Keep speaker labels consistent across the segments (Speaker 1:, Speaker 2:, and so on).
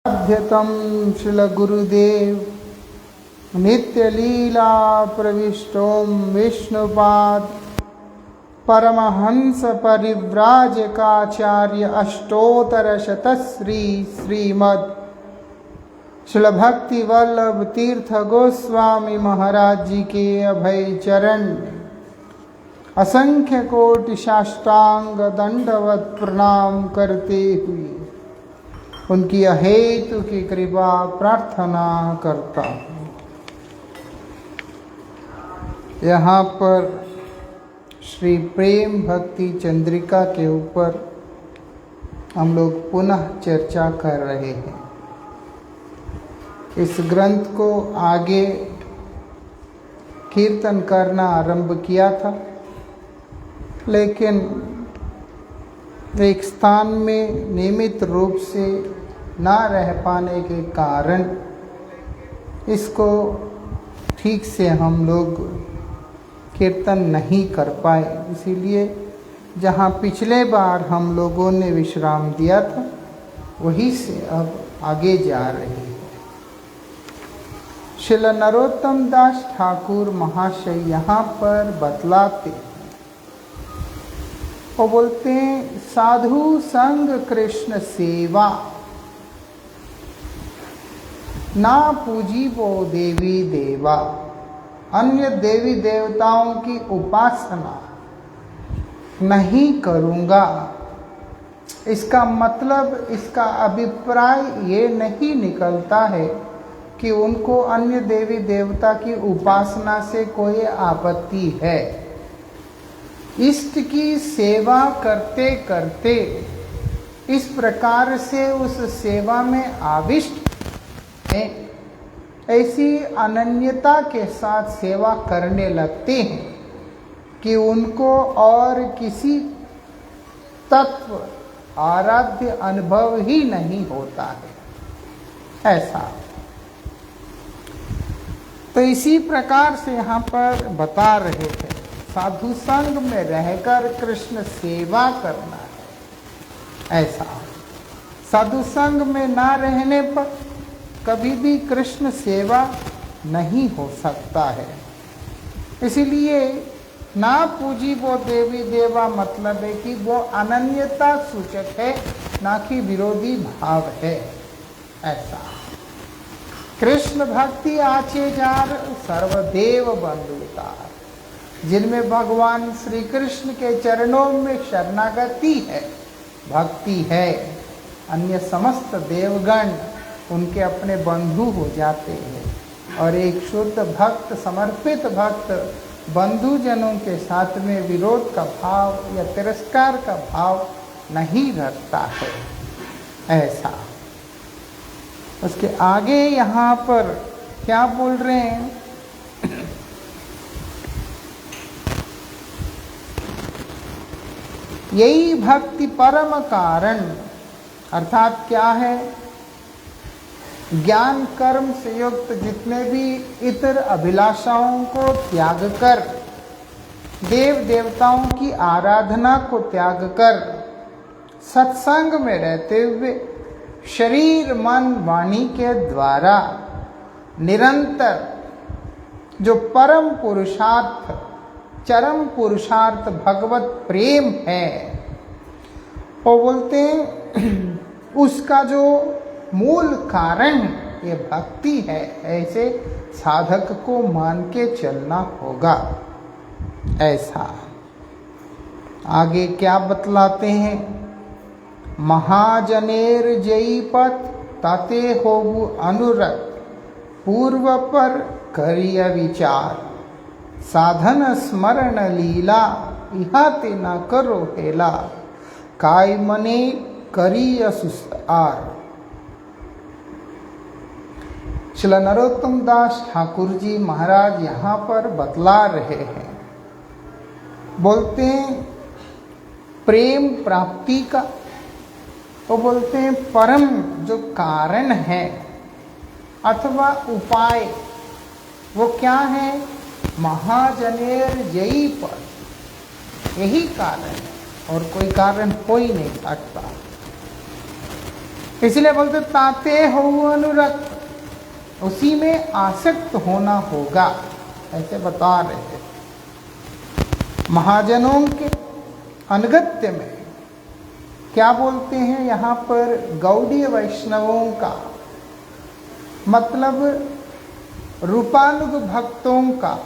Speaker 1: अध्यतम श्रील गुरुदेव नित्य लीला प्रविष्टोम विष्णुपाद परमहंस परिव्राजकाचार्य अष्टोत्तर शतश्री श्रीमद श्रील भक्ति वल्लभ तीर्थ गोस्वामी महाराज जी के अभय चरण असंख्य कोटि साष्टांग दंडवत प्रणाम करते हुए उनकी अहेतु की कृपा प्रार्थना करता हूँ। यहाँ पर श्री प्रेम भक्ति चंद्रिका के ऊपर हम लोग पुनः चर्चा कर रहे हैं। इस ग्रंथ को आगे कीर्तन करना आरंभ किया था, लेकिन एक स्थान में नियमित रूप से ना रह पाने के कारण इसको ठीक से हम लोग कीर्तन नहीं कर पाए। इसीलिए जहाँ पिछले बार हम लोगों ने विश्राम दिया था वहीं से अब आगे जा रहे हैं। श्रील नरोत्तम दास ठाकुर महाशय यहाँ पर बतलाते हैं, वो बोलते हैं साधु संग कृष्ण सेवा ना पूजी वो देवी देवा। अन्य देवी देवताओं की उपासना नहीं करूँगा। इसका मतलब, इसका अभिप्राय ये नहीं निकलता है कि उनको अन्य देवी देवता की उपासना से कोई आपत्ति है। इष्ट की सेवा करते करते इस प्रकार से उस सेवा में आविष्ट हैं, ऐसी अनन्यता के साथ सेवा करने लगते हैं कि उनको और किसी तत्व आराध्य अनुभव ही नहीं होता है। ऐसा तो इसी प्रकार से यहाँ पर बता रहे थे, साधु संग में रहकर कृष्ण सेवा करना है। ऐसा साधु संग में ना रहने पर कभी भी कृष्ण सेवा नहीं हो सकता है। इसीलिए ना पूजी वो देवी देवा मतलब है कि वो अनन्यता सूचक है, ना कि विरोधी भाव है। ऐसा कृष्ण भक्ति आचे जार सर्वदेव बंधुता, जिनमें भगवान श्री कृष्ण के चरणों में शरणागति है, भक्ति है, अन्य समस्त देवगण उनके अपने बंधु हो जाते हैं। और एक शुद्ध भक्त, समर्पित भक्त बंधुजनों के साथ में विरोध का भाव या तिरस्कार का भाव नहीं रखता है। ऐसा उसके आगे यहाँ पर क्या बोल रहे हैं, यही भक्ति परम कारण, अर्थात क्या है, ज्ञान कर्म से युक्त जितने भी इतर अभिलाषाओं को त्याग कर, देव देवताओं की आराधना को त्याग कर, सत्संग में रहते हुए शरीर मन वाणी के द्वारा निरंतर जो परम पुरुषार्थ, चरम पुरुषार्थ भगवत प्रेम है, वो बोलते हैं उसका जो मूल कारण ये भक्ति है। ऐसे साधक को मान के चलना होगा। ऐसा आगे क्या बतलाते हैं, महाजनेर जयी पथ ताते होगु अनुरत, पूर्व पर करिय विचार, साधन स्मरण लीला, इहाते न करो हेला, काय मने करिय सुस्तार। श्रील नरोत्तम दास ठाकुर जी महाराज यहाँ पर बतला रहे हैं, बोलते हैं प्रेम प्राप्ति का, वो बोलते हैं परम जो कारण है अथवा उपाय, वो क्या है, महाजनेर जयी पद, यही कारण है और कोई कारण हो ही नहीं सकता। इसलिए बोलते ताते हो अनुरक्त, उसी में आसक्त होना होगा, ऐसे बता रहे थे। महाजनों के अनगत्य में क्या बोलते हैं यहाँ पर, गौड़ीय वैष्णवों का मतलब रूपानुग भक्तों का,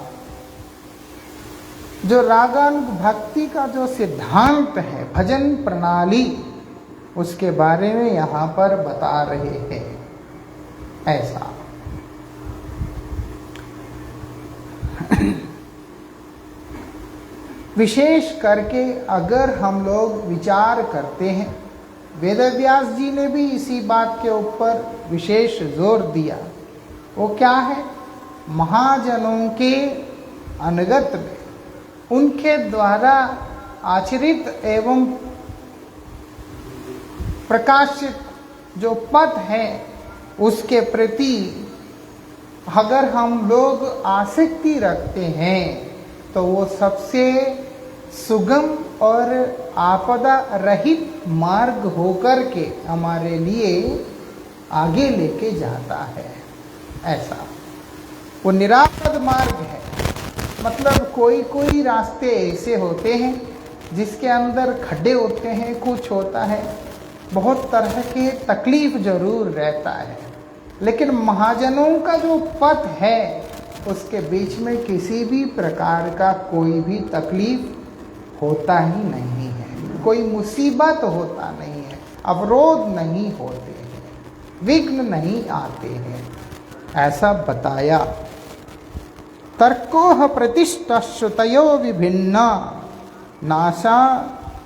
Speaker 1: जो रागानुग भक्ति का जो सिद्धांत है, भजन प्रणाली, उसके बारे में यहाँ पर बता रहे हैं। ऐसा विशेष करके अगर हम लोग विचार करते हैं, वेदव्यास जी ने भी इसी बात के ऊपर विशेष जोर दिया। वो क्या है, महाजनों के अनुगत में उनके द्वारा आचरित एवं प्रकाशित जो पथ है, उसके प्रति अगर हम लोग आसक्ति रखते हैं तो वो सबसे सुगम और आपदा रहित मार्ग होकर के हमारे लिए आगे लेके जाता है। ऐसा वो निरापद मार्ग है। मतलब कोई कोई रास्ते ऐसे होते हैं जिसके अंदर खड्डे होते हैं, कुछ होता है, बहुत तरह के तकलीफ जरूर रहता है, लेकिन महाजनों का जो पथ है उसके बीच में किसी भी प्रकार का कोई भी तकलीफ होता ही नहीं है, कोई मुसीबत होता नहीं है, अवरोध नहीं होते हैं, विघ्न नहीं आते हैं, ऐसा बताया। तर्कोह प्रतिष्ठा श्रुतयो विभिन्ना नाशा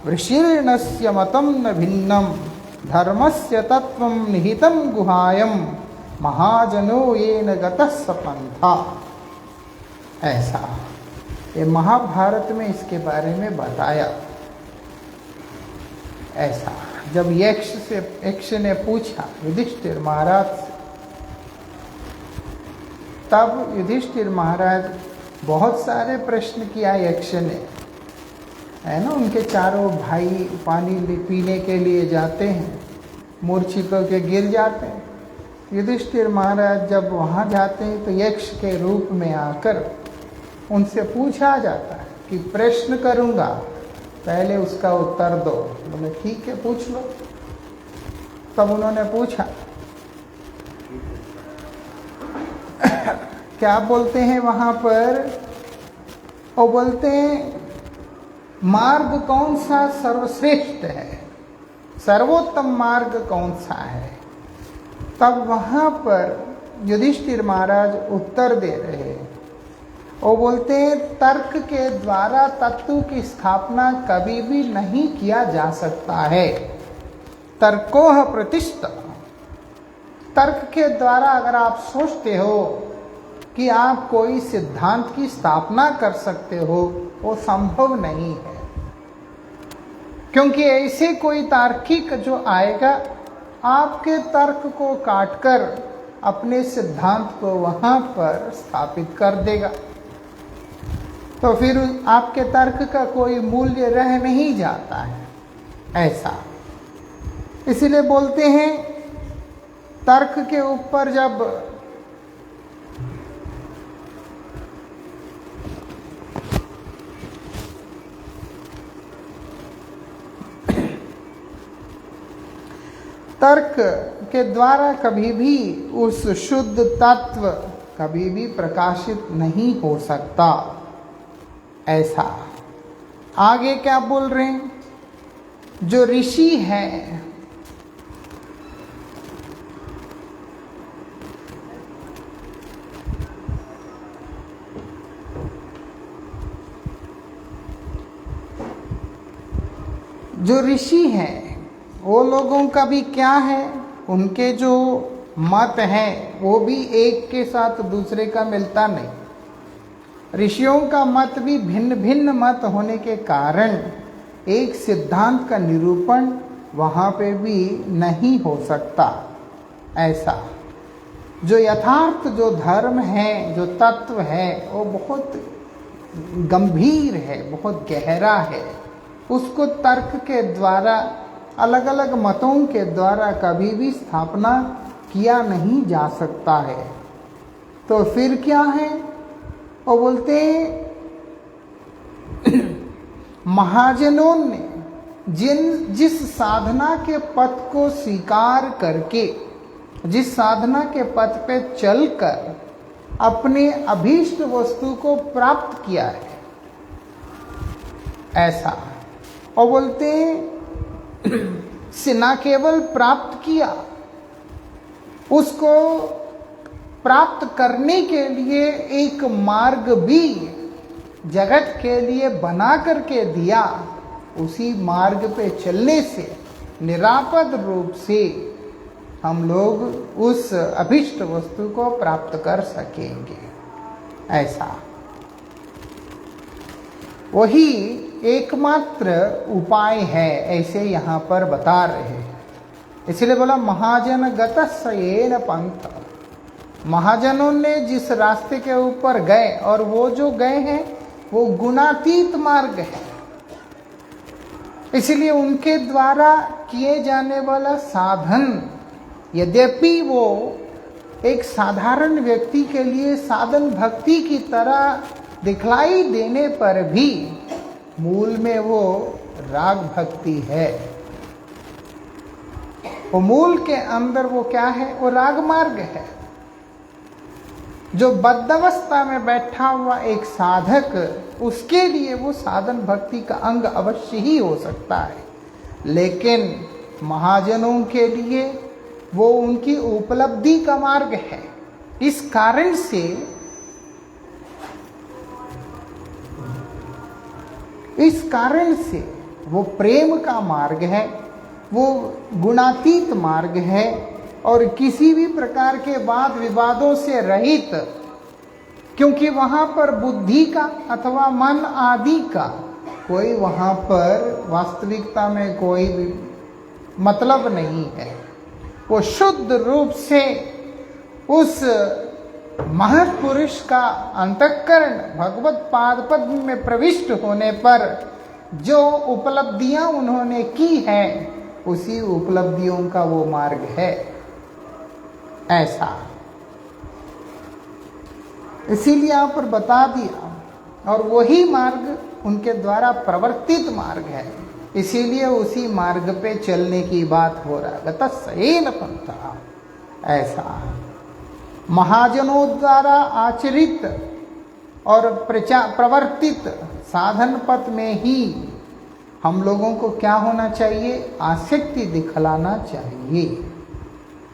Speaker 1: वृषीर्णस्य मतम न भिन्नम धर्मस्य तत्वं निहितं गुहायं महाजनो येन गतः सपन्था। ऐसा ये महाभारत में इसके बारे में बताया। ऐसा जब यक्ष ने पूछा युधिष्ठिर महाराज से, तब युधिष्ठिर महाराज बहुत सारे प्रश्न किया यक्ष ने, है ना। उनके चारों भाई पानी पीने के लिए जाते हैं, मूर्छित होकर गिर जाते हैं। युधिष्ठिर महाराज जब वहाँ जाते हैं तो यक्ष के रूप में आकर उनसे पूछा जाता है कि प्रश्न करूँगा, पहले उसका उत्तर दो। बोले ठीक है, पूछ लो। तब उन्होंने पूछा, क्या बोलते हैं वहाँ पर, वो बोलते हैं मार्ग कौन सा सर्वश्रेष्ठ है, सर्वोत्तम मार्ग कौन सा है। तब वहाँ पर युधिष्ठिर महाराज उत्तर दे रहे हैं, वो बोलते हैं तर्क के द्वारा तत्व की स्थापना कभी भी नहीं किया जा सकता है। तर्कोह प्रतिष्ठा, तर्क के द्वारा अगर आप सोचते हो कि आप कोई सिद्धांत की स्थापना कर सकते हो, वो संभव नहीं है, क्योंकि ऐसे कोई तार्किक जो आएगा आपके तर्क को काटकर अपने सिद्धांत को वहाँ पर स्थापित कर देगा, तो फिर आपके तर्क का कोई मूल्य रह नहीं जाता है। ऐसा इसीलिए बोलते हैं तर्क के ऊपर जब तर्क के द्वारा कभी भी उस शुद्ध तत्व कभी भी प्रकाशित नहीं हो सकता। ऐसा आगे क्या बोल रहे हैं, जो ऋषि हैं वो लोगों का भी क्या है, उनके जो मत है वो भी एक के साथ दूसरे का मिलता नहीं। ऋषियों का मत भी भिन्न भिन्न मत होने के कारण एक सिद्धांत का निरूपण वहाँ पे भी नहीं हो सकता। ऐसा जो यथार्थ जो धर्म है, जो तत्व है, वो बहुत गंभीर है, बहुत गहरा है, उसको तर्क के द्वारा अलग अलग मतों के द्वारा कभी भी स्थापना किया नहीं जा सकता है। तो फिर क्या है? वो बोलते हैं महाजनों ने जिस साधना के पथ को स्वीकार करके, जिस साधना के पथ पे चलकर अपने अभीष्ट वस्तु को प्राप्त किया है, ऐसा। और बोलते हैं न केवल प्राप्त किया, उसको प्राप्त करने के लिए एक मार्ग भी जगत के लिए बना करके दिया। उसी मार्ग पे चलने से निरापद रूप से हम लोग उस अभिष्ट वस्तु को प्राप्त कर सकेंगे, ऐसा। वही एकमात्र उपाय है, ऐसे यहाँ पर बता रहे हैं। इसलिए बोला महाजन गतस्येन पंथ। महाजनों ने जिस रास्ते के ऊपर गए, और वो जो गए हैं वो गुणातीत मार्ग है, इसलिए उनके द्वारा किए जाने वाला साधन, यद्यपि वो एक साधारण व्यक्ति के लिए साधन भक्ति की तरह दिखलाई देने पर भी मूल में वो राग भक्ति है। वो मूल के अंदर वो क्या है? वो राग मार्ग है। जो बद्धावस्था में बैठा हुआ एक साधक, उसके लिए वो साधन भक्ति का अंग अवश्य ही हो सकता है, लेकिन महाजनों के लिए वो उनकी उपलब्धि का मार्ग है। इस कारण से वो प्रेम का मार्ग है, वो गुणातीत मार्ग है, और किसी भी प्रकार के वाद विवादों से रहित, क्योंकि वहाँ पर बुद्धि का अथवा मन आदि का कोई वहाँ पर वास्तविकता में कोई भी मतलब नहीं है। वो शुद्ध रूप से उस महत्पुरुष का अंतःकरण भगवत पाद पद्म में प्रविष्ट होने पर जो उपलब्धियां उन्होंने की हैं, उसी उपलब्धियों का वो मार्ग है, ऐसा। इसीलिए यहाँ पर बता दिया, और वही मार्ग उनके द्वारा प्रवर्तित मार्ग है, इसीलिए उसी मार्ग पे चलने की बात हो रहा है। गतस्येन पंथा, ऐसा। महाजनों द्वारा आचरित और प्रवर्तित साधन पथ में ही हम लोगों को क्या होना चाहिए? आसक्ति दिखलाना चाहिए।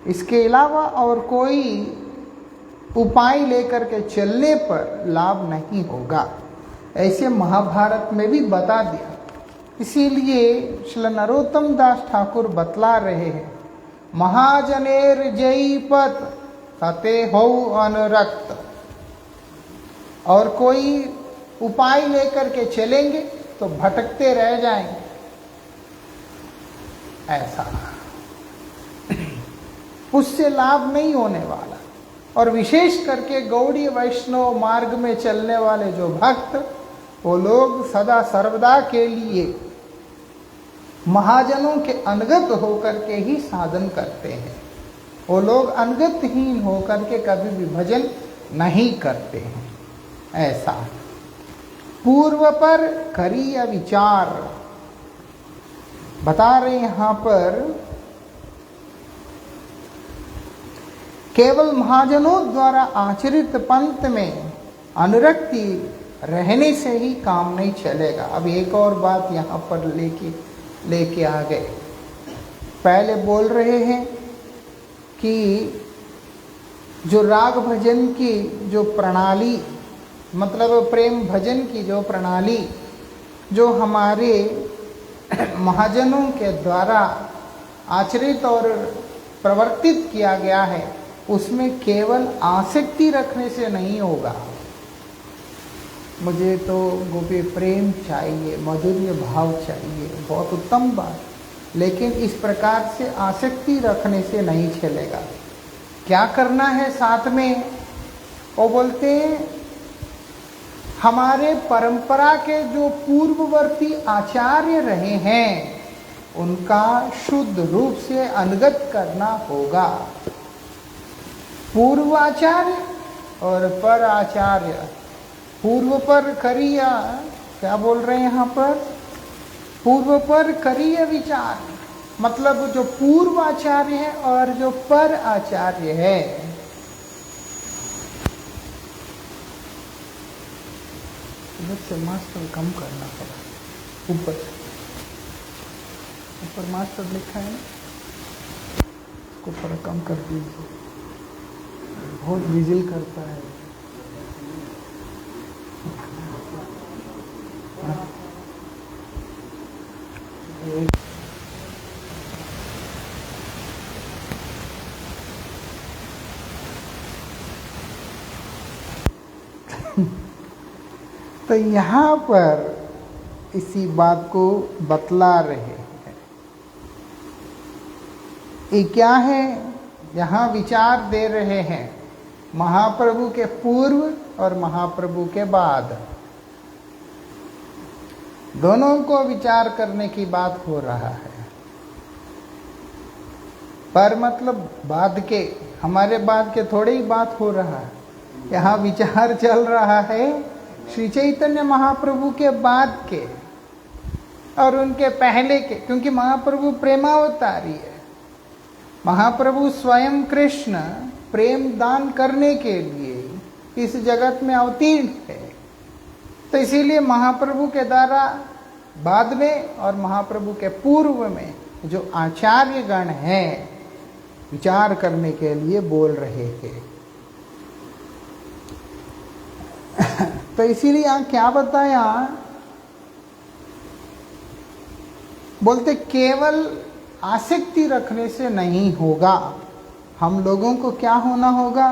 Speaker 1: इसके अलावा और कोई उपाय लेकर के चलने पर लाभ नहीं होगा, ऐसे महाभारत में भी बता दिया। इसीलिए श्री नरोत्तम दास ठाकुर बतला रहे हैं, महाजनेर जयी पथ तते हो अनुरक्त। और कोई उपाय लेकर के चलेंगे तो भटकते रह जाएंगे, ऐसा। उससे लाभ नहीं होने वाला। और विशेष करके गौड़ीय वैष्णव मार्ग में चलने वाले जो भक्त, वो लोग सदा सर्वदा के लिए महाजनों के अनुगत होकर के ही साधन करते हैं। वो लोग अनुगतहीन होकर के कभी भी भजन नहीं करते हैं, ऐसा। पूर्व पर करिय विचार बता रहे यहाँ पर, केवल महाजनों द्वारा आचरित पंथ में अनुरक्ति रहने से ही काम नहीं चलेगा। अब एक और बात यहाँ पर लेके आ गए। पहले बोल रहे हैं कि जो राग भजन की जो प्रणाली, मतलब प्रेम भजन की जो प्रणाली जो हमारे महाजनों के द्वारा आचरित और प्रवर्तित किया गया है, उसमें केवल आसक्ति रखने से नहीं होगा। मुझे तो गोपी प्रेम चाहिए, माधुर्य भाव चाहिए, बहुत उत्तम बात, लेकिन इस प्रकार से आसक्ति रखने से नहीं चलेगा। क्या करना है साथ में? वो बोलते हैं हमारे परंपरा के जो पूर्ववर्ती आचार्य रहे हैं, उनका शुद्ध रूप से अनुगत करना होगा। पूर्वाचार्य और पर आचार्य, पूर्व पर करिय, क्या बोल रहे हैं यहाँ पर? पूर्व पर करिय विचार, मतलब जो पूर्व आचार्य है और जो पर आचार्य है, इधर से मास्टर कम करना पड़ा, ऊपर मास्टर लिखा है ना, इसको थोड़ा कम कर दीजिए, बहुत विजिल करता है। तो यहाँ पर इसी बात को बतला रहे हैं। ये क्या है? यहाँ विचार दे रहे हैं महाप्रभु के पूर्व और महाप्रभु के बाद, दोनों को विचार करने की बात हो रहा है। पर मतलब बाद के, हमारे बाद के थोड़े ही बात हो रहा है। यहाँ विचार चल रहा है श्री चैतन्य महाप्रभु के बाद के और उनके पहले के, क्योंकि महाप्रभु प्रेमावतारी है। महाप्रभु स्वयं कृष्ण प्रेम दान करने के लिए इस जगत में अवतीर्ण है। तो इसीलिए महाप्रभु के द्वारा बाद में और महाप्रभु के पूर्व में जो आचार्य गण हैं विचार करने के लिए बोल रहे हैं। तो इसीलिए यहाँ क्या बताया, बोलते केवल आसक्ति रखने से नहीं होगा, हम लोगों को क्या होना होगा?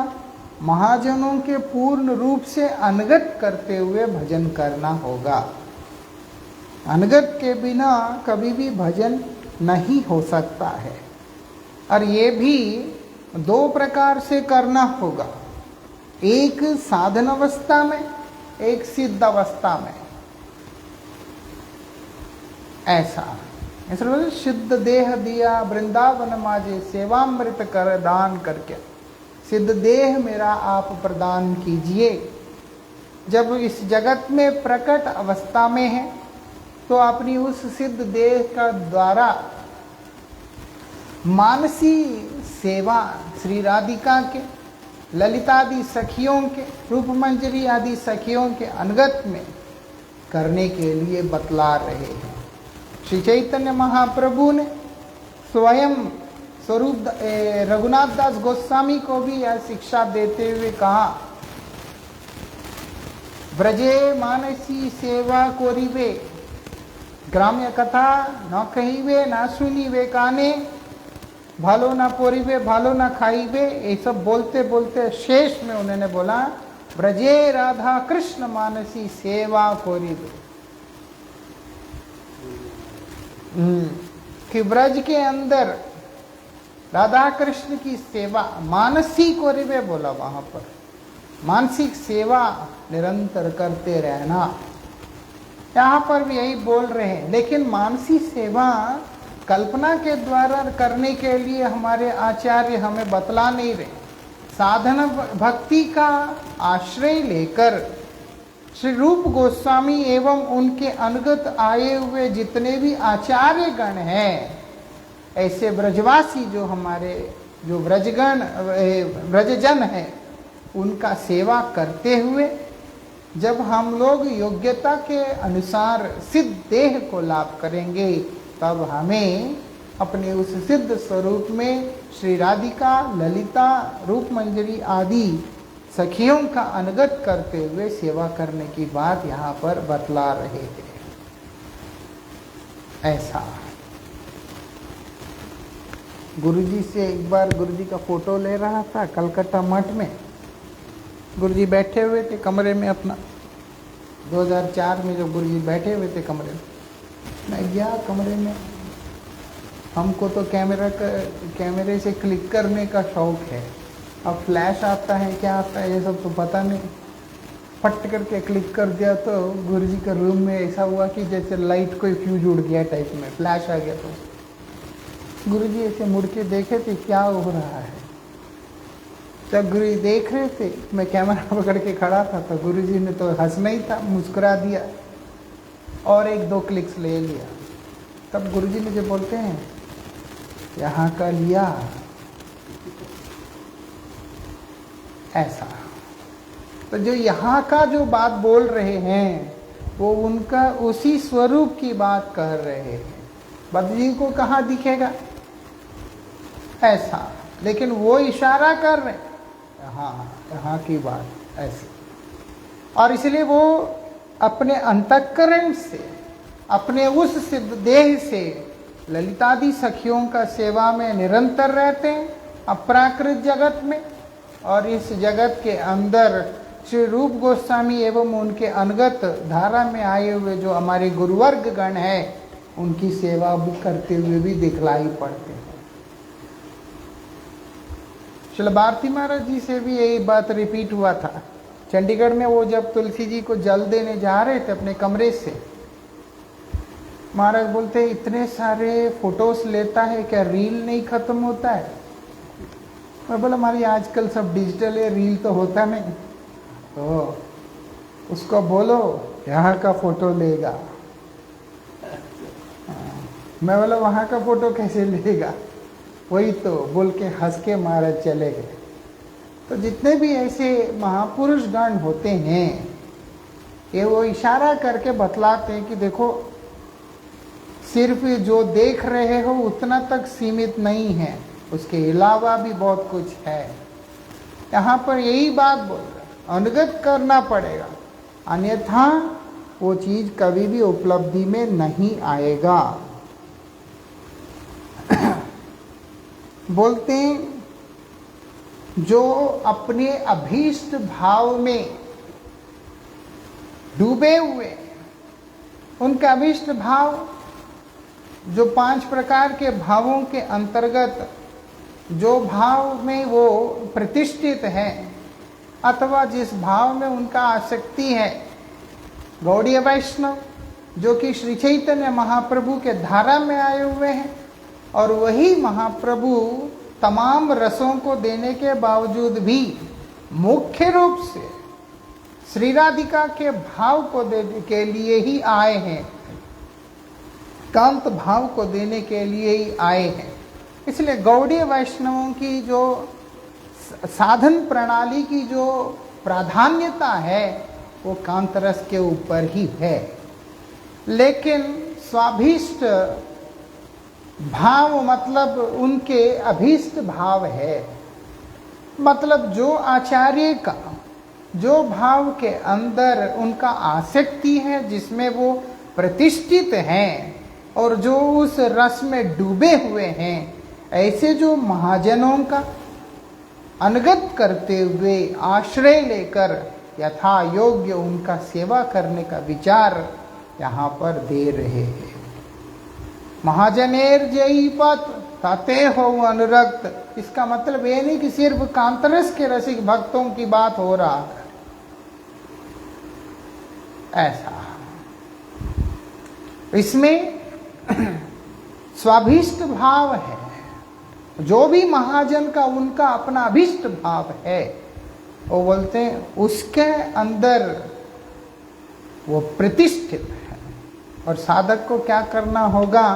Speaker 1: महाजनों के पूर्ण रूप से अनुगत करते हुए भजन करना होगा। अनुगत के बिना कभी भी भजन नहीं हो सकता है। और ये भी दो प्रकार से करना होगा, एक साधन अवस्था में, एक सिद्ध अवस्था में। ऐसा इसलिए सिद्ध देह दिया वृंदावन माजे, सेवामृत कर दान करके सिद्ध देह मेरा आप प्रदान कीजिए। जब इस जगत में प्रकट अवस्था में है तो अपनी उस सिद्ध देह का द्वारा मानसी सेवा श्री राधिका के, ललितादि सखियों के, रूप मंजरी आदि सखियों के अनुगत में करने के लिए बतला रहे हैं। श्री चैतन्य महाप्रभु ने स्वयं स्वरूप रघुनाथ दास गोस्वामी को भी यह शिक्षा देते हुए कहा, ब्रजे मानसी सेवा कोरिवे, ग्राम्य कथा न कहिवे न सुनिवे काने, भालो ना पोरिवे भालो ना खाइवे। ये सब बोलते बोलते शेष में उन्होंने बोला, ब्रजे राधा कृष्ण मानसी सेवा कोरिवे, कि ब्रज के अंदर राधा कृष्ण की सेवा मानसी कोरिवे बोला, वहां पर मानसिक सेवा निरंतर करते रहना। यहाँ पर भी यही बोल रहे हैं, लेकिन मानसिक सेवा कल्पना के द्वारा करने के लिए हमारे आचार्य हमें बतला नहीं रहे। साधन भक्ति का आश्रय लेकर श्री रूप गोस्वामी एवं उनके अनुगत आए हुए जितने भी आचार्य गण हैं, ऐसे ब्रजवासी जो हमारे जो ब्रजगण ब्रजजन हैं, उनका सेवा करते हुए जब हम लोग योग्यता के अनुसार सिद्ध देह को लाभ करेंगे, तब हमें अपने उस सिद्ध स्वरूप में श्री राधिका, ललिता, रूप मंजरी आदि सखियों का अनुगत करते हुए सेवा करने की बात यहाँ पर बतला रहे हैं। ऐसा गुरुजी से एक बार गुरुजी का फोटो ले रहा था कलकत्ता मठ में। गुरुजी बैठे हुए थे कमरे में अपना, 2004 में जो गुरुजी बैठे हुए थे कमरे में, मैं गया कमरे में। हमको तो कैमरे से क्लिक करने का शौक है। अब फ्लैश आता है क्या आता है ये सब तो पता नहीं, फट करके क्लिक कर दिया तो गुरुजी के रूम में ऐसा हुआ कि जैसे लाइट कोई फ्यूज उड़ गया टाइप में फ्लैश आ गया। तो गुरुजी ऐसे मुड़ के देखे थे क्या हो रहा है। जब गुरुजी देख रहे थे, मैं कैमरा पकड़ के खड़ा था, तो गुरुजी ने तो हंसना ही था, मुस्कुरा दिया और 1-2 क्लिक्स ले लिया। तब गुरुजी मुझे बोलते हैं, यहाँ का लिया ऐसा। तो जो यहाँ का जो बात बोल रहे हैं वो उनका उसी स्वरूप की बात कह रहे हैं। बद्री को कहाँ दिखेगा ऐसा, लेकिन वो इशारा कर रहे हैं यहाँ की बात ऐसी। और इसलिए वो अपने अंतःकरण से, अपने उस सिद्ध देह से ललितादि सखियों का सेवा में निरंतर रहते हैं अपराकृत जगत में। और इस जगत के अंदर श्री रूप गोस्वामी एवं उनके अनगत धारा में आए हुए जो हमारे गुरुवर्ग गण है, उनकी सेवा भी करते हुए भी दिखलाई पड़ते हैं। श्रील भारती महाराज जी से भी यही बात रिपीट हुआ था। चंडीगढ़ में वो जब तुलसी जी को जल देने जा रहे थे अपने कमरे से, महाराज बोलते इतने सारे फोटोज लेता है, क्या रील नहीं खत्म होता है? मैं बोला हमारी आजकल सब डिजिटल है, रील तो होता नहीं। तो उसको बोलो यहाँ का फोटो लेगा। मैं बोला वहाँ का फोटो कैसे लेगा? वही तो बोल के हंस के महाराज चले गए। तो जितने भी ऐसे महापुरुष गण होते हैं, ये वो इशारा करके बतलाते हैं कि देखो सिर्फ जो देख रहे हो उतना तक सीमित नहीं है, उसके अलावा भी बहुत कुछ है। यहाँ पर यही बात बोल रहा है, अनुगत करना पड़ेगा, अन्यथा वो चीज कभी भी उपलब्धि में नहीं आएगा। बोलते हैं जो अपने अभीष्ट भाव में डूबे हुए, उनका अभीष्ट भाव जो 5 प्रकार के भावों के अंतर्गत जो भाव में वो प्रतिष्ठित है अथवा जिस भाव में उनका आसक्ति है, गौड़ीय वैष्णव जो कि श्री चैतन्य महाप्रभु के धारा में आए हुए हैं, और वही महाप्रभु तमाम रसों को देने के बावजूद भी मुख्य रूप से श्री राधिका के भाव को देने के लिए ही आए हैं, कांत भाव को देने के लिए ही आए हैं। इसलिए गौड़ीय वैष्णवों की जो साधन प्रणाली की जो प्राधान्यता है वो कांत रस के ऊपर ही है। लेकिन स्वाभीष्ट भाव मतलब उनके अभीष्ट भाव है, मतलब जो आचार्य का जो भाव के अंदर उनका आसक्ति है, जिसमें वो प्रतिष्ठित हैं और जो उस रस में डूबे हुए हैं, ऐसे जो महाजनों का अनुगत करते हुए आश्रय लेकर यथा योग्य उनका सेवा करने का विचार यहाँ पर दे रहे हैं। महाजनेर जयी पथ ताते हो अनुरक्त, इसका मतलब ये नहीं कि सिर्फ कांतरस के रसिक भक्तों की बात हो रहा है, ऐसा इसमें स्वाभीष्ट भाव है। जो भी महाजन का उनका अपना अभीष्ट भाव है, वो बोलते हैं उसके अंदर वो प्रतिष्ठित है। और साधक को क्या करना होगा,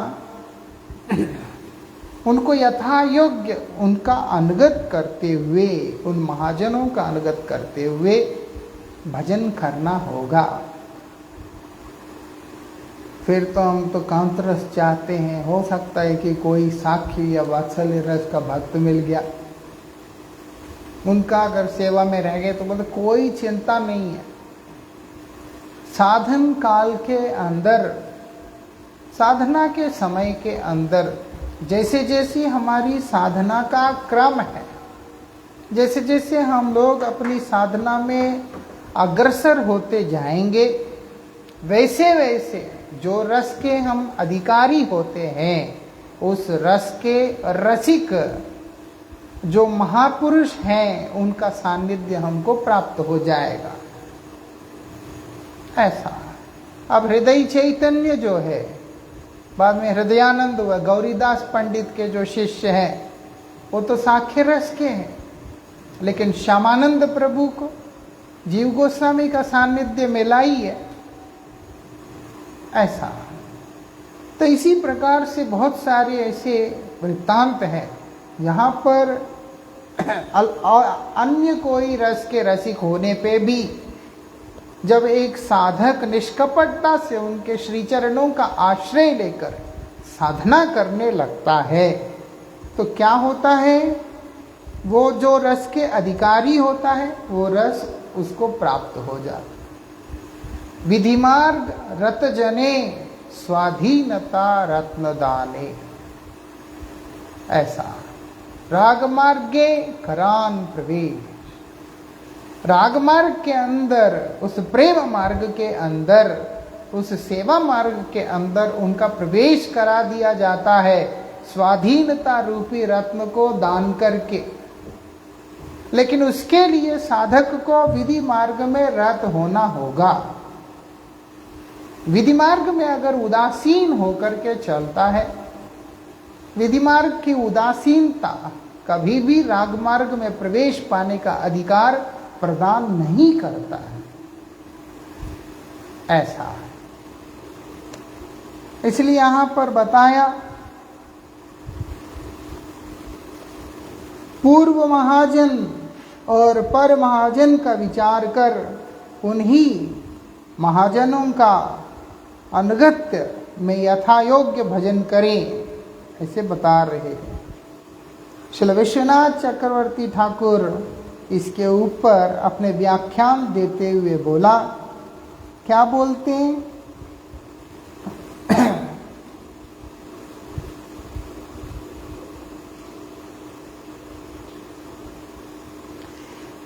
Speaker 1: उनको यथा योग्य उनका अनुगत करते हुए, उन महाजनों का अनुगत करते हुए भजन करना होगा। फिर तो हम तो कांत रस चाहते हैं, हो सकता है कि कोई साखी या वात्सल्य रस का भक्त मिल गया, उनका अगर सेवा में रह गए तो बोलते कोई चिंता नहीं है। साधन काल के अंदर, साधना के समय के अंदर जैसे जैसे हमारी साधना का क्रम है, जैसे जैसे हम लोग अपनी साधना में अग्रसर होते जाएंगे, वैसे वैसे जो रस के हम अधिकारी होते हैं, उस रस के रसिक जो महापुरुष हैं, उनका सानिध्य हमको प्राप्त हो जाएगा। ऐसा अब हृदय चैतन्य जो है बाद में हृदयानंद हुआ, गौरीदास पंडित के जो शिष्य हैं वो तो साख्य रस के हैं, लेकिन श्यामानंद प्रभु को जीव गोस्वामी का सानिध्य मिला ही है। ऐसा तो इसी प्रकार से बहुत सारे ऐसे वृत्तांत हैं। यहाँ पर अन्य कोई रस के रसिक होने पे भी जब एक साधक निष्कपटता से उनके श्री चरणों का आश्रय लेकर साधना करने लगता है तो क्या होता है, वो जो रस के अधिकारी होता है वो रस उसको प्राप्त हो जाता। विधिमार्ग रत जने स्वाधीनता रत्नदाने, ऐसा राग मार्गे करान प्रवेश, राग मार्ग के अंदर, उस प्रेम मार्ग के अंदर, उस सेवा मार्ग के अंदर उनका प्रवेश करा दिया जाता है स्वाधीनता रूपी रत्न को दान करके। लेकिन उसके लिए साधक को विधि मार्ग में रत होना होगा। विधि मार्ग में अगर उदासीन होकर के चलता है, विधि मार्ग की उदासीनता कभी भी राग मार्ग में प्रवेश पाने का अधिकार प्रदान नहीं करता है। ऐसा है, इसलिए यहां पर बताया पूर्व महाजन और पर महाजन का विचार कर उन्हीं महाजनों का अनुगत्य में यथायोग्य भजन करें, ऐसे बता रहे हैं। श्री विश्वनाथ चक्रवर्ती ठाकुर इसके ऊपर अपने व्याख्यान देते हुए बोला, क्या बोलते हैं,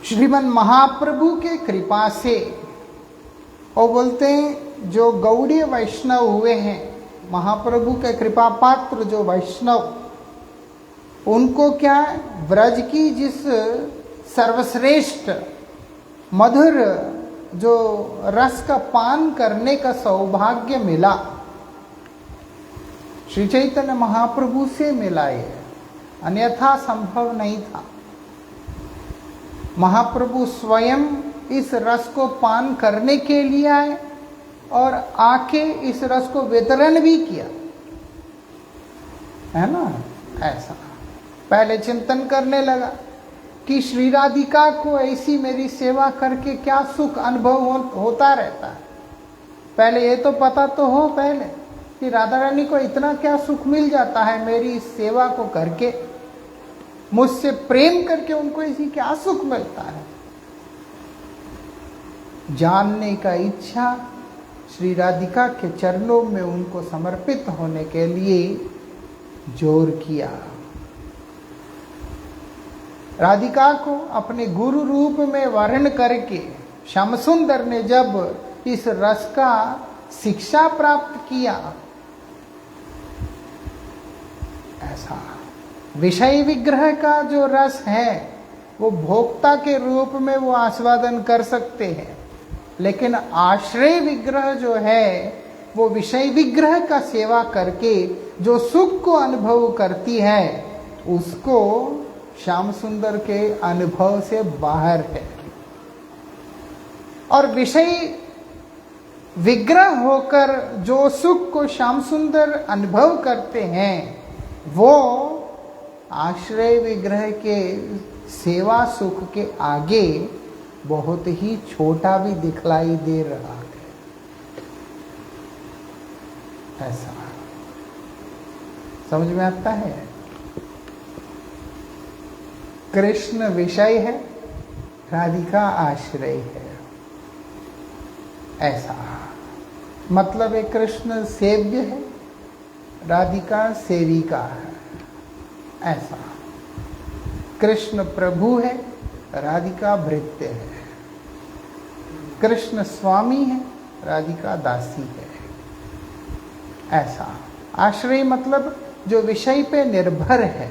Speaker 1: श्रीमन महाप्रभु के कृपा से, और बोलते हैं जो गौड़ीय वैष्णव हुए हैं, महाप्रभु के कृपा पात्र जो वैष्णव, उनको क्या व्रज की जिस सर्वश्रेष्ठ मधुर जो रस का पान करने का सौभाग्य मिला, श्री चैतन्य महाप्रभु से मिला, ये अन्यथा संभव नहीं था। महाप्रभु स्वयं इस रस को पान करने के लिए आए और आके इस रस को वितरण भी किया, है ना। ऐसा पहले चिंतन करने लगा कि श्री राधिका को ऐसी मेरी सेवा करके क्या सुख अनुभव होता रहता है। पहले ये तो पता तो हो पहले कि राधा रानी को इतना क्या सुख मिल जाता है मेरी इस सेवा को करके, मुझसे प्रेम करके उनको इसी क्या सुख मिलता है। जानने का इच्छा श्री राधिका के चरणों में उनको समर्पित होने के लिए जोर किया। राधिका को अपने गुरु रूप में वर्ण करके श्याम सुंदर ने जब इस रस का शिक्षा प्राप्त किया, ऐसा विषय विग्रह का जो रस है वो भोक्ता के रूप में वो आस्वादन कर सकते हैं, लेकिन आश्रय विग्रह जो है वो विषय विग्रह का सेवा करके जो सुख को अनुभव करती है उसको श्याम सुंदर के अनुभव से बाहर है। और विषय विग्रह होकर जो सुख को श्याम सुंदर अनुभव करते हैं वो आश्रय विग्रह के सेवा सुख के आगे बहुत ही छोटा भी दिखलाई दे रहा है। ऐसा समझ में आता है। कृष्ण विषय है, राधिका आश्रय है। ऐसा मतलब है कृष्ण सेव्य है, राधिका सेविका है। ऐसा कृष्ण प्रभु है, राधिका भृत्य है। कृष्ण स्वामी है, राधिका दासी है। ऐसा आश्रय मतलब जो विषय पे निर्भर है।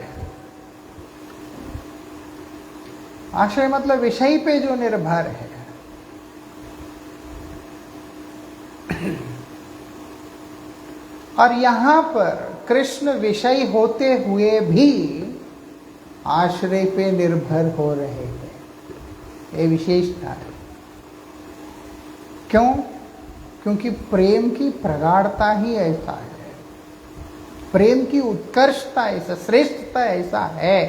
Speaker 1: आश्रय मतलब विषय पे जो निर्भर है। और यहाँ पर कृष्ण विषय होते हुए भी आश्रय पे निर्भर हो रहे हैं, ये विशेषता है। क्यों? क्योंकि प्रेम की प्रगाढ़ता ही ऐसा है, प्रेम की उत्कर्षता ऐसा, श्रेष्ठता ऐसा है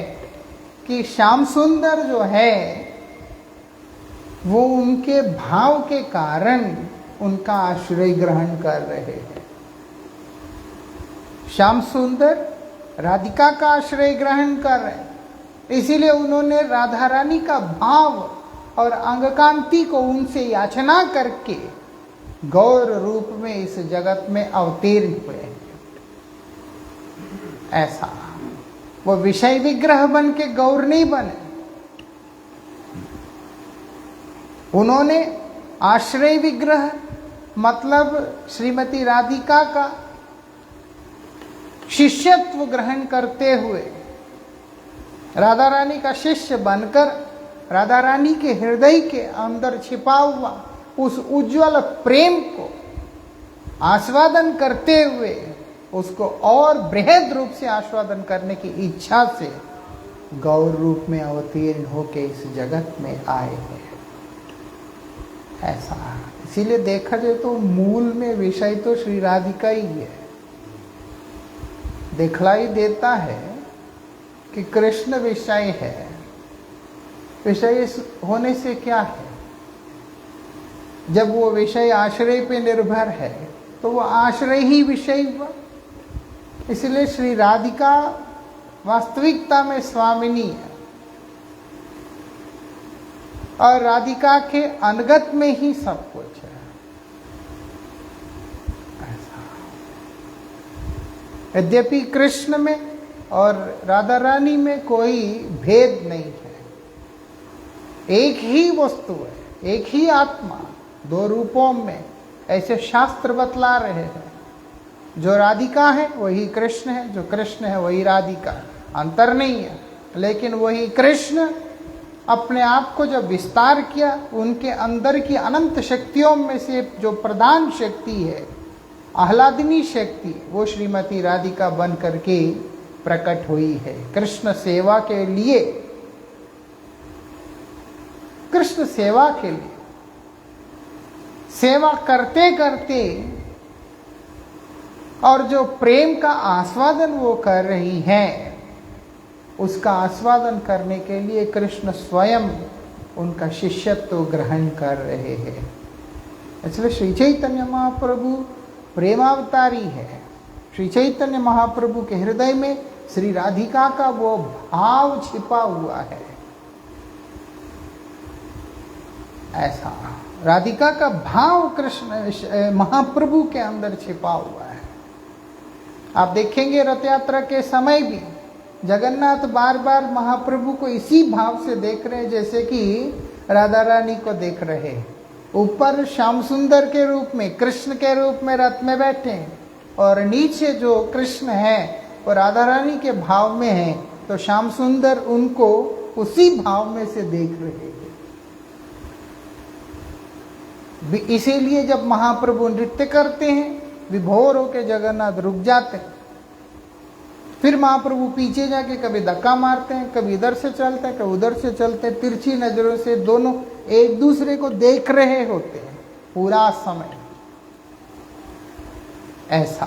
Speaker 1: कि श्याम सुंदर जो है वो उनके भाव के कारण उनका आश्रय ग्रहण कर रहे हैं। श्याम सुंदर राधिका का आश्रय ग्रहण कर रहे हैं, इसीलिए उन्होंने राधा रानी का भाव और अंगकांति को उनसे याचना करके गौर रूप में इस जगत में अवतीर्ण हुए हैं। ऐसा वो विषय विग्रह बन के गौर नहीं बने, उन्होंने आश्रय विग्रह मतलब श्रीमती राधिका का शिष्यत्व ग्रहण करते हुए राधा रानी का शिष्य बनकर राधा रानी के हृदय के अंदर छिपा हुआ उस उज्जवल प्रेम को आस्वादन करते हुए उसको और बृहद रूप से आस्वादन करने की इच्छा से गौर रूप में अवतीर्ण होकर इस जगत में आए हैं। ऐसा इसीलिए देखा जाए तो मूल में विषय तो श्री राधिका ही है। दिखलाई देता है कि कृष्ण विषय है, विषय होने से क्या है? जब वो विषय आश्रय पे निर्भर है तो वो आश्रय ही विषय हुआ। इसलिए श्री राधिका वास्तविकता में स्वामिनी है और राधिका के अनगत में ही सब कुछ है। यद्यपि कृष्ण में और राधा रानी में कोई भेद नहीं है, एक ही वस्तु है, एक ही आत्मा, दो रूपों में, ऐसे शास्त्र बतला रहे हैं। जो राधिका है वही कृष्ण है, जो कृष्ण है वही राधिका, अंतर नहीं है। लेकिन वही कृष्ण अपने आप को जब विस्तार किया, उनके अंदर की अनंत शक्तियों में से जो प्रधान शक्ति है, आह्लादिनी शक्ति, वो श्रीमती राधिका बन करके प्रकट हुई है कृष्ण सेवा के लिए। कृष्ण सेवा के लिए सेवा करते करते और जो प्रेम का आस्वादन वो कर रही हैं, उसका आस्वादन करने के लिए कृष्ण स्वयं उनका शिष्यत्व ग्रहण कर रहे हैं। इसलिए श्री चैतन्य महाप्रभु प्रेमावतारी है। श्री चैतन्य महाप्रभु के हृदय में श्री राधिका का वो भाव छिपा हुआ है। ऐसा राधिका का भाव कृष्ण महाप्रभु के अंदर छिपा हुआ है। आप देखेंगे रथ यात्रा के समय भी जगन्नाथ बार बार महाप्रभु को इसी भाव से देख रहे हैं जैसे कि राधा रानी को देख रहे हैं। ऊपर श्याम सुंदर के रूप में, कृष्ण के रूप में रथ में बैठे हैं और नीचे जो कृष्ण है वो राधा रानी के भाव में है, तो श्याम सुंदर उनको उसी भाव में से देख रहे हैं। इसीलिए जब महाप्रभु नृत्य करते हैं, विभोर होकर जगन्नाथ रुक जाते हैं, फिर महाप्रभु पीछे जाके कभी धक्का मारते हैं, कभी इधर से चलते हैं, कभी उधर से चलते हैं। तिरछी नजरों से दोनों एक दूसरे को देख रहे होते हैं पूरा समय। ऐसा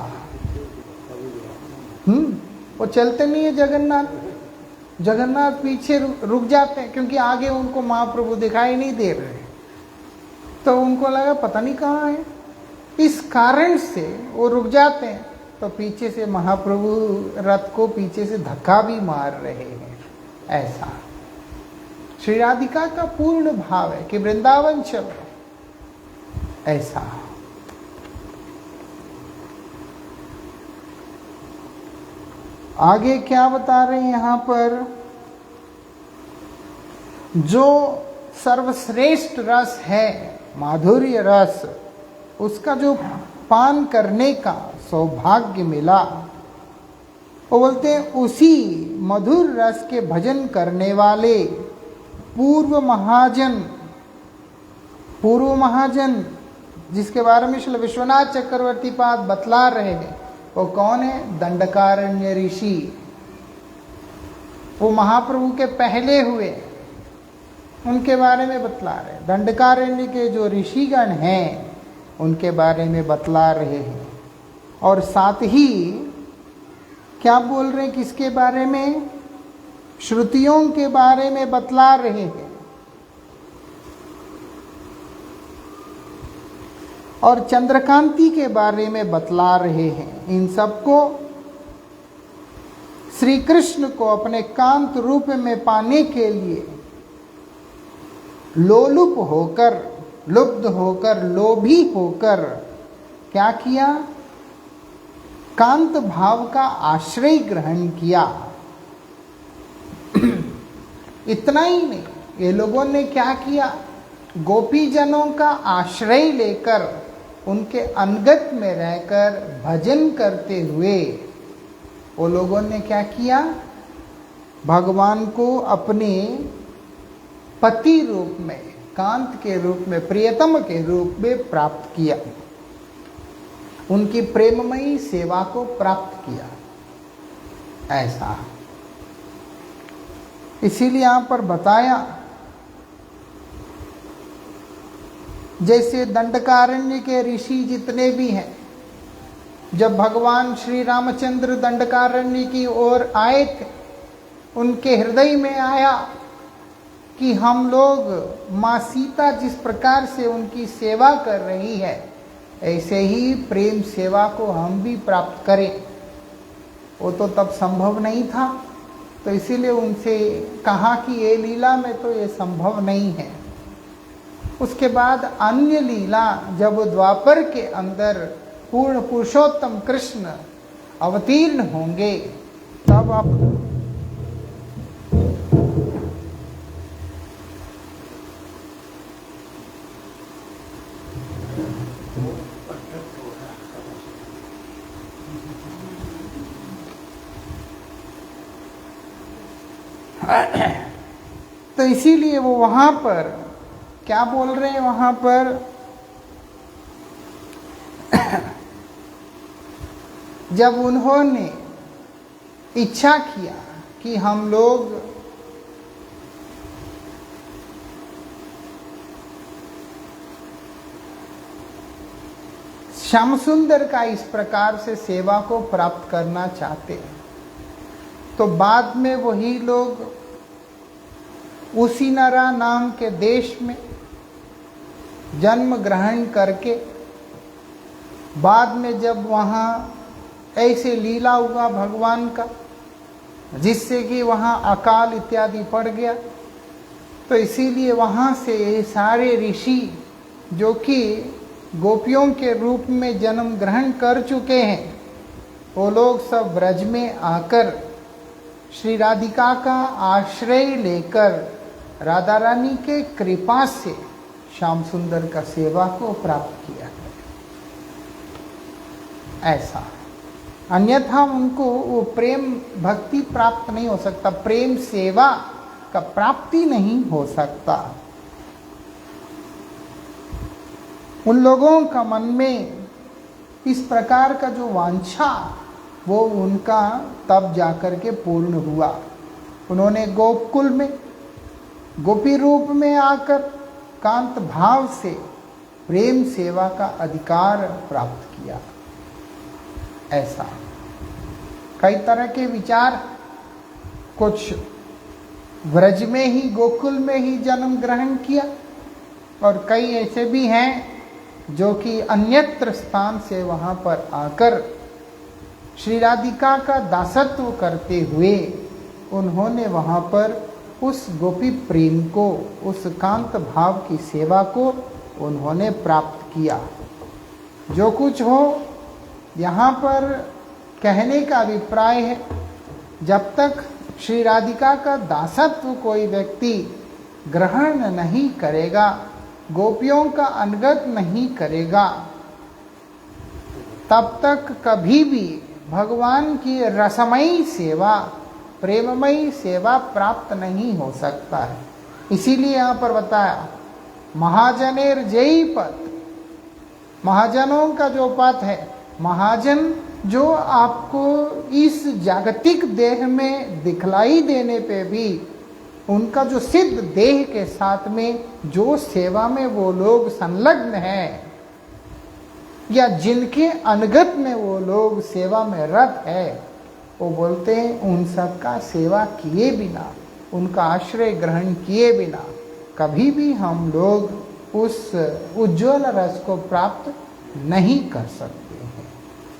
Speaker 1: वो चलते नहीं है जगन्नाथ, जगन्नाथ पीछे रुक जाते हैं क्योंकि आगे उनको महाप्रभु दिखाई नहीं दे रहे, तो उनको लगा पता नहीं कहाँ है, इस कारण से वो रुक जाते हैं। तो पीछे से महाप्रभु रथ को पीछे से धक्का भी मार रहे हैं। ऐसा श्री राधिका का पूर्ण भाव है कि वृंदावन चलो। ऐसा आगे क्या बता रहे हैं यहाँ पर, जो सर्वश्रेष्ठ रस है माधुर्य रस, उसका जो पान करने का सौभाग्य मिला, वो बोलते हैं उसी मधुर रस के भजन करने वाले पूर्व महाजन जिसके बारे में श्री विश्वनाथ चक्रवर्ती पाद बतला रहे हैं, वो कौन है? दंडकारण्य ऋषि। वो महाप्रभु के पहले हुए, उनके बारे में बतला रहे। दंडकारण्य के जो ऋषिगण हैं उनके बारे में बतला रहे हैं। और साथ ही क्या बोल रहे हैं? किसके बारे में? श्रुतियों के बारे में बतला रहे हैं। और चंद्रकांति के बारे में बतला रहे हैं। इन सबको श्री कृष्ण को अपने कांत रूप में पाने के लिए लोलुप होकर, लुब्ध होकर, लोभी होकर क्या किया? कांत भाव का आश्रय ग्रहण किया। इतना ही नहीं, ये लोगों ने क्या किया? गोपी जनों का आश्रय लेकर, उनके अनगत में रहकर भजन करते हुए वो लोगों ने क्या किया? भगवान को अपने पति रूप में, कांत के रूप में, प्रियतम के रूप में प्राप्त किया। उनकी प्रेममयी सेवा को प्राप्त किया। ऐसा इसीलिए यहां पर बताया, जैसे दंडकारण्य के ऋषि जितने भी हैं, जब भगवान श्री रामचंद्र दंडकारण्य की ओर आए थे, उनके हृदय में आया कि हम लोग माँ सीता जिस प्रकार से उनकी सेवा कर रही है, ऐसे ही प्रेम सेवा को हम भी प्राप्त करें। वो तो तब संभव नहीं था, तो इसीलिए उनसे कहा कि ये लीला में तो ये संभव नहीं है। उसके बाद अन्य लीला, जब द्वापर के अंदर पूर्ण पुरुषोत्तम कृष्ण अवतीर्ण होंगे, तब आप तो इसीलिए वो वहां पर क्या बोल रहे हैं? वहां पर जब उन्होंने इच्छा किया कि हम लोग श्याम सुंदर का इस प्रकार से सेवा को प्राप्त करना चाहते हैं, तो बाद में वही लोग उसीनरा नाम के देश में जन्म ग्रहण करके, बाद में जब वहाँ ऐसे लीला हुआ भगवान का, जिससे कि वहाँ अकाल इत्यादि पड़ गया, तो इसीलिए वहाँ से ये सारे ऋषि जो कि गोपियों के रूप में जन्म ग्रहण कर चुके हैं, वो लोग सब ब्रज में आकर श्री राधिका का आश्रय लेकर राधा रानी के कृपा से श्याम सुंदर का सेवा को प्राप्त किया। ऐसा, अन्यथा उनको वो प्रेम भक्ति प्राप्त नहीं हो सकता, प्रेम सेवा का प्राप्ति नहीं हो सकता। उन लोगों का मन में इस प्रकार का जो वांछा, वो उनका तब जाकर के पूर्ण हुआ। उन्होंने गोकुल में गोपी रूप में आकर कांत भाव से प्रेम सेवा का अधिकार प्राप्त किया। ऐसा कई तरह के विचार, कुछ व्रज में ही, गोकुल में ही जन्म ग्रहण किया, और कई ऐसे भी हैं जो कि अन्यत्र स्थान से वहाँ पर आकर श्री राधिका का दासत्व करते हुए उन्होंने वहाँ पर उस गोपी प्रेम को, उस कांत भाव की सेवा को उन्होंने प्राप्त किया। जो कुछ हो, यहाँ पर कहने का अभिप्राय है, जब तक श्री राधिका का दासत्व कोई व्यक्ति ग्रहण नहीं करेगा, गोपियों का अनुगत नहीं करेगा, तब तक कभी भी भगवान की रसमयी सेवा, प्रेममयी सेवा प्राप्त नहीं हो सकता है। इसीलिए यहाँ पर बताया, महाजनेर जयी पथ, महाजनों का जो पथ है, महाजन जो आपको इस जागतिक देह में दिखलाई देने पे भी उनका जो सिद्ध देह के साथ में जो सेवा में वो लोग संलग्न हैं, या जिनके अनुगत में वो लोग सेवा में रत है, वो बोलते हैं उन सब का सेवा किए बिना, उनका आश्रय ग्रहण किए बिना कभी भी हम लोग उस उज्ज्वल रस को प्राप्त नहीं कर सकते हैं।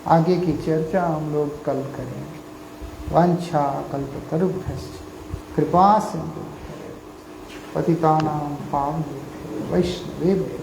Speaker 1: आगे की चर्चा हम लोग कल करेंगे। वांछा कल्पतरुभ्यश्च कृपा सिंधु पतितानां पावनेभ्यो वैष्णवेभ्यो